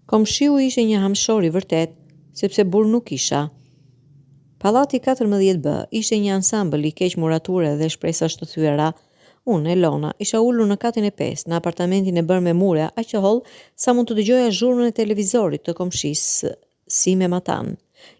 Komshiu ishte një hamshor i vërtet, sepse burr nuk kisha. Pallati 14B ishte një ansambël i keq murature dhe shpresash të thyera. Unë, Elona, isha ulur në katin e 5, në apartamentin e bërë me mure, aq të holl sa mund të dëgjoja zhurmën e televizorit të komshisë Sime Matan.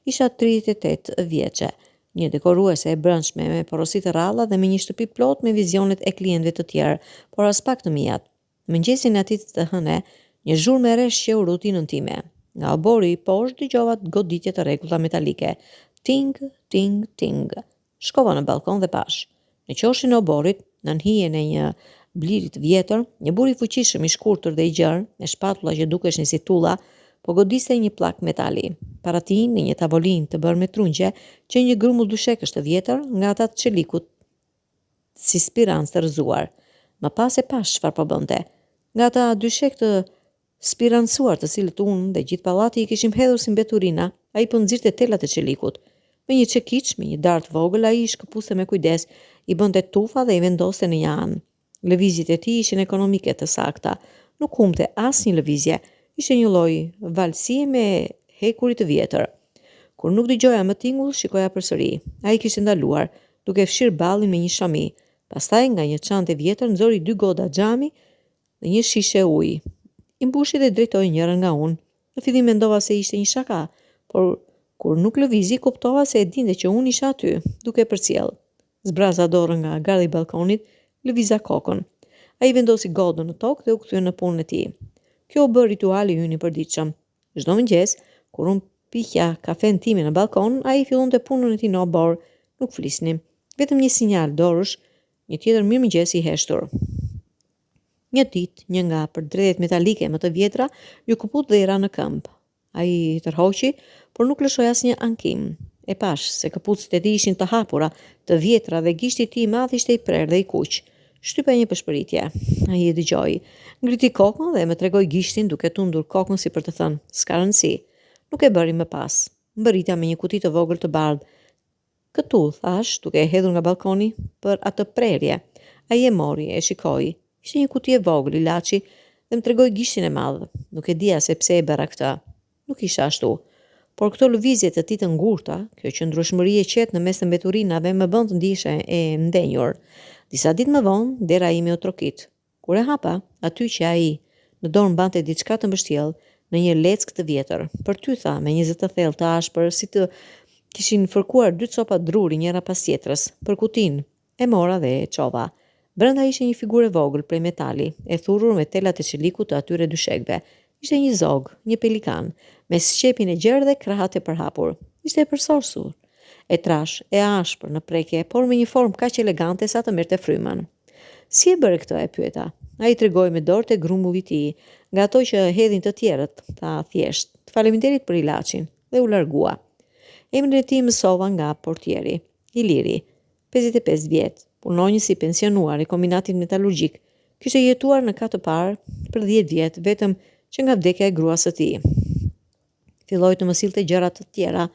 Isha 38 vjeçe, një dekoruese e brendshme me porosi të rralla dhe me një shtëpi plot me vizionet e klientëve të tjerë, por as pak të mijat. Mëngjesin e atit të hëne, një zhurmë e rreshqe u rutinën time. Nga obori i poshtë dëgjova goditje të rregulla metalike. Ting, ting, ting. Shkova në balkon dhe pash. Në qoshin e oborit, në hijen e një bliri të vjetër, një burr i fuqishëm i shkurtër dhe i gjerë, me shpatulla që dukeshin si tulla, po godiste një plak metali. Para tij, në një tavolinë të bërë me trunqe, që një grumull dyshekësh të vjetër nga ata të çelikut, si spirancë të rrëzuar. Më pas e pash çfarë po bënte. Nga ata dyshek të spirancuar të cilët unë dhe gjithë pallati i kishim hedhur si mbeturina, ai po nxirte telat e çelikut. Me një çekiç, me një dart vogël, ai i shkëpuste me kujdes, i bënte tufa dhe i vendoste në një anë. Lëvizjet e tij ishin ekonomike të sakta. Nuk humbte asnjë lëvizje. Ishte një lloj valsie me hekurit të vjetër. Kur nuk dëgjoja më tingull, shikoja përsëri. Ai kishte ndaluar, duke fshir ballin me një shami. Pastaj nga një çantë e vjetër nxori 2 goda xhami dhe një shishe uji. I mbushi dhe drejtoi njërën nga unë. Në fillim mendova se ishte një shaka, por kur nuk lëvizi, kuptova se e dinte që unë isha aty, duke përcjell. Zbraza dorën nga gardi i balkonit, lëviza kokën. Ai vendosi godën në tokë dhe u kthye në punën e tij. Kjo u bë rituali ynë i përditshëm. Çdo mëngjes, kur unë piqja kafen time në balkon, ai fillonte punën e tij në obor. Nuk flisnim, vetëm një sinjal dorësh, një tjetër mirëmëngjes i heshtur. Një ditë, një nga përdredhet metalike më të vjetra ju kuput dhe i ra në këmbë. Ai tërhoqi, por nuk lëshoi asnjë ankim. E pash se këpucët e tij ishin të hapura, të vjetra dhe gishti i tij i madh ishte i prerë dhe i kuq. Shtypa një pëshpëritje. Ai e dëgjoi. Ngriti kokën dhe më tregoi gishtin duke tundur kokën si për të thënë, s'ka rëndësi. Nuk e bëri më pas. Mbërritja me një kuti të vogël të bardhë. Këtu, thash, duke e hedhur nga balkoni, për atë prerje. Ai e mori, e shikoi. Ishte një kuti e vogël, ilaçi, dhe më tregoi gishtin e madh. Nuk e dija se pse e bëra këtë. Nuk isha ashtu. Por këto lëvizje të tij të ngurta, kjo qëndrueshmëri e qetë në mes të mbeturinave më bën të ndihesha e ndenjur. Disa ditë më vonë, dera ime u trokit. Kur e hapa, aty që ai në dorë mbante diçka të mbështjell, në një leckë të vjetër. Për ty tha, me një zë të thellë të ashpër, si të kishin fërkuar 2 copa druri njëra pas tjetrës. Për kutin, e mora dhe e çova. Brenda ishte një figurë vogël prej metali, e thurur me telat e çelikut të atyre dyshekëve. Ishte një zog, një pelikan, me sqepin e gjerë dhe krahat e përhapur. Ishte e përsorsur, e trash, e ashpër në prekje, por me një formë kaq elegante sa të merrte frymën. Si e bëre këtë, e pyeta. Ai tregoi me dorë te grumulli i tij, nga ato që hedhin të tjerët, tha thjesht. Faleminderit për ilaçin, dhe u largua. Emrin e tij mësova nga portieri, Iliri, 55 vjet, punonjës i pensionuar i kombinatit metalurgjik. Kishte jetuar në kat të parë për 10 vjet, vetëm që nga vdekja e gruas së tij. Filloi të më sillte gjëra të tjera,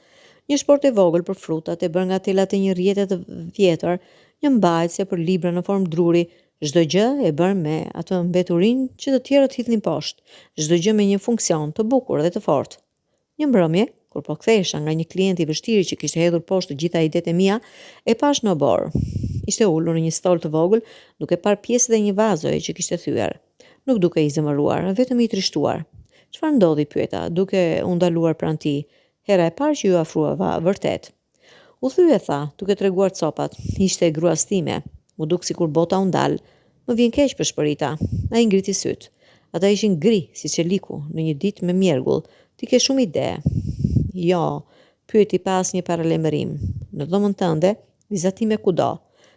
një shport e vogël për frutat e bërë nga telat e një rjete të vjetër, një mbajtëse për libra në formë druri, çdo gjë e bërë me atë mbeturinë që të tjerët hidhnin poshtë, çdo gjë me një funksion të bukur dhe të fortë. Një mbrëmje, kur po kthehesha nga një klient i vështirë që kishte hedhur poshtë të gjitha idetë e mia, e pash në obor. Ishte ulur në një stol të vogël, duke parë pjesët e një vazoje që kishte thyer. Nuk duke i zemëruar, vetëm i trishtuar. Çfarë ndodhi, pyeta, duke u ndaluar pranë tij, hera e parë që ju afruava, vërtet. U thye, tha, duke treguar copat. Ishte e gruas time. Mu duk sikur bota u ndal. Më vjen keq për shpërita. Ai ngriti syt. Ata ishin gri, si çeliku, në një ditë me mjergull. Ti ke shumë ide. Jo, pyeti pa asnjë paralajmërim. Në dhomën tënde, vizatime kudo.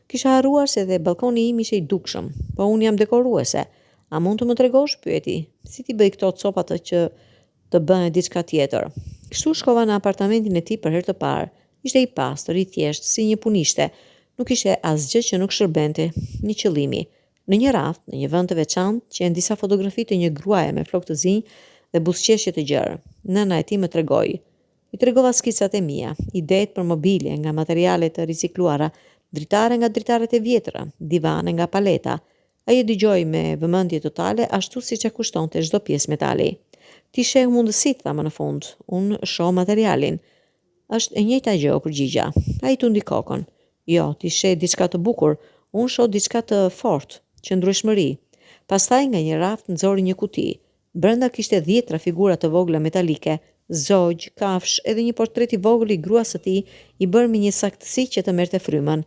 Kisha harruar se dhe balkoni im ishte i dukshëm, po unë jam dekoruese. A mund të më tregosh, pyeti, si ti bëj këto copat që të bëhen diçka tjetër? Kështu shkova në apartamentin e tij për herë të parë. Ishte i pastër, i thjeshtë, si një punishte. Nuk ishte asgjë që nuk shërbente një qëllimi. Në një raft, në një vend të veçantë, qenë disa fotografi të një gruaje me flokë të zinj dhe buzëqeshje të gjerë. Nëna e tij më tregoi. I tregova skicat e mia, idetë për mobilje nga materiale të ricikluara, dritare nga dritaret e vjetra, divane nga paleta. Ai e dëgjoi me vëmendje totale, ashtu siç e kushtonte çdo pjesë metali. Ti sheh mundësit, tha më në fund. Unë shoh materialin. Është e njëjta gjë, u përgjigja. Ai tundi kokën. Jo, ti sheh diçka të bukur, unë shoh diçka të fortë, qëndrueshmëri. Pastaj nga një raft nxori një kuti. Brenda kishte 10 figura të vogla metalike, zogj, kafsh, edhe një portret i vogël i gruas së tij i bërë me një saktësi që të merrte frymën.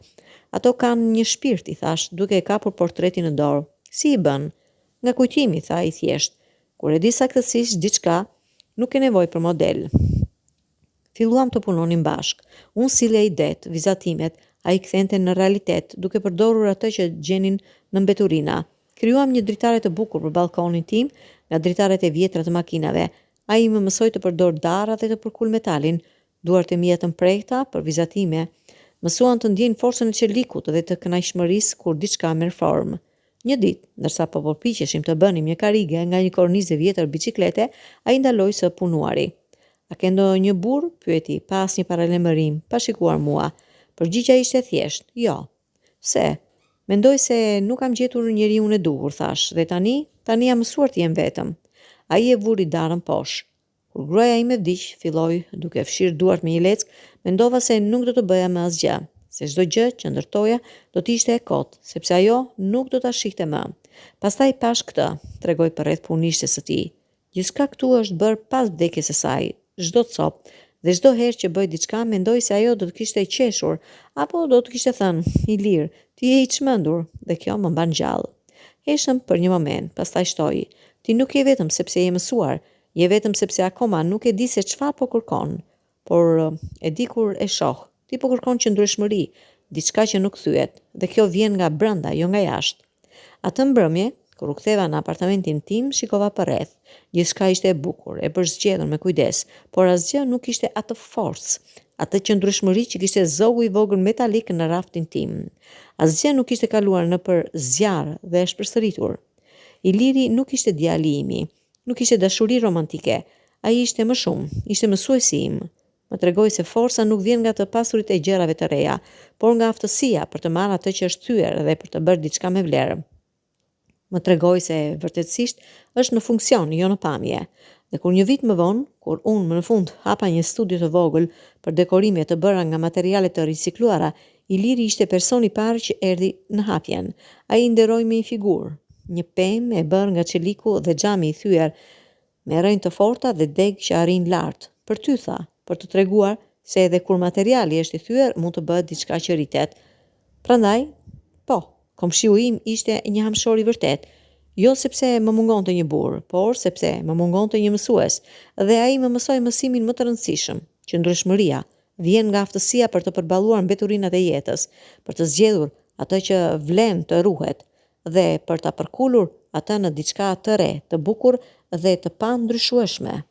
Ato kanë një shpirt, i thash, duke e kapur portretin në dorë. Si i bën? Nga kujtimi, tha i thjesht. Kur e di saktësisht diçka, nuk e nevojë për model. Filluam të punonim bashk. Unë sillja idet, vizatimet, ai kthente në realitet, duke përdorur atë që gjenin në mbeturina. Krijuam një dritare të bukur për balkonin tim, nga dritaret e vjetra të makinave. Ai më mësoi të përdor darra dhe të përkul metalin, duart e mia të mprehta për vizatime. Mësuan të ndjejnë forcën e çelikut dhe të kënaqësisë kur diçka merr formë. Një ditë, ndërsa po përpiqeshim të bënim një karige nga një kornizë e vjetër biçiklete, ai ndaloi së punuari. A ke ndonjë burr? Pyeti, pa asnjë paralajmërim, pa shikuar mua. Përgjigja ishte thjesht, jo. Pse? Mendoj se nuk kam gjetur njeriun e duhur, thash, dhe tani jam mësuar të jem vetëm. Ai e vuri darën poshtë. Kur gruaja ime vdiq, filloi duke fshirë duart me një leckë, mendova se nuk do të bëja më asgjë, se çdo gjë që ndërtoja do të ishte e kotë, sepse ajo nuk do ta shihte më. Pastaj pash këtë, tregoi përreth punishtes së tij. Gjithçka këtu është bërë pas vdekjes së saj, çdo cop, dhe çdo herë që bëj diçka mendoj se ajo do të kishte qeshur, apo do të kishte thënë, i lirë, ti je i çmendur, dhe kjo më mban gjallë. Heshëm për një moment, pastaj shtoi, ti nuk je vetëm sepse je mësuar, je vetëm sepse akoma nuk e di se çfarë po kërkon, por e di kur e shoh. Ti po kërkon qëndrueshmëri, diçka që nuk thyet, dhe kjo vjen nga brenda, jo nga jashtë. Atë mbrëmje, kur u ktheva në apartamentin tim, shikova përreth. Gjithçka ishte e bukur, e përzgjedhur me kujdes, por asgjë nuk ishte atë forcë, atë qëndrueshmëri që kishte zogu i vogël metalik në raftin tim. Asgjë nuk ishte kaluar nëpër zjarr dhe e shpërsëritur. Iliri nuk ishte djali imi, nuk ishte dashuri romantike. Ai ishte më shumë, ishte mësuesi im. Më tregoi se forca nuk vjen nga të pasurit e gjërave të reja, por nga aftësia për të marrë atë që është thyer dhe për të bërë diçka me vlerë. Më tregoi se vërtetësisht është në funksion, jo në pamje. Dhe kur një vit më vonë, kur unë më në fund hapa një studio të vogël për dekorime të bëra nga materiale të ricikluara, Iliri ishte personi i parë që erdhi në hapjen. Ai nderoi me një figurë, një pemë e bërë nga çeliku dhe xhami i thyer, me rrënjë të forta dhe deg që arrin lart. Për ty, tha, për të treguar se edhe kur materiali është i thyer mund të bëhet diçka që rritet. Prandaj, po, komshiu im ishte një hamshor i vërtet, jo sepse më mungonte një burr, por sepse më mungonte një mësues, dhe ai më mësoi mësimin më të rëndësishëm, qëndrueshmëria vjen nga aftësia për të përballuar mbeturinat e jetës, për të zgjedhur atë që vlen të ruhet dhe për ta përkulur atë në diçka të re, të bukur dhe të pandryshueshme.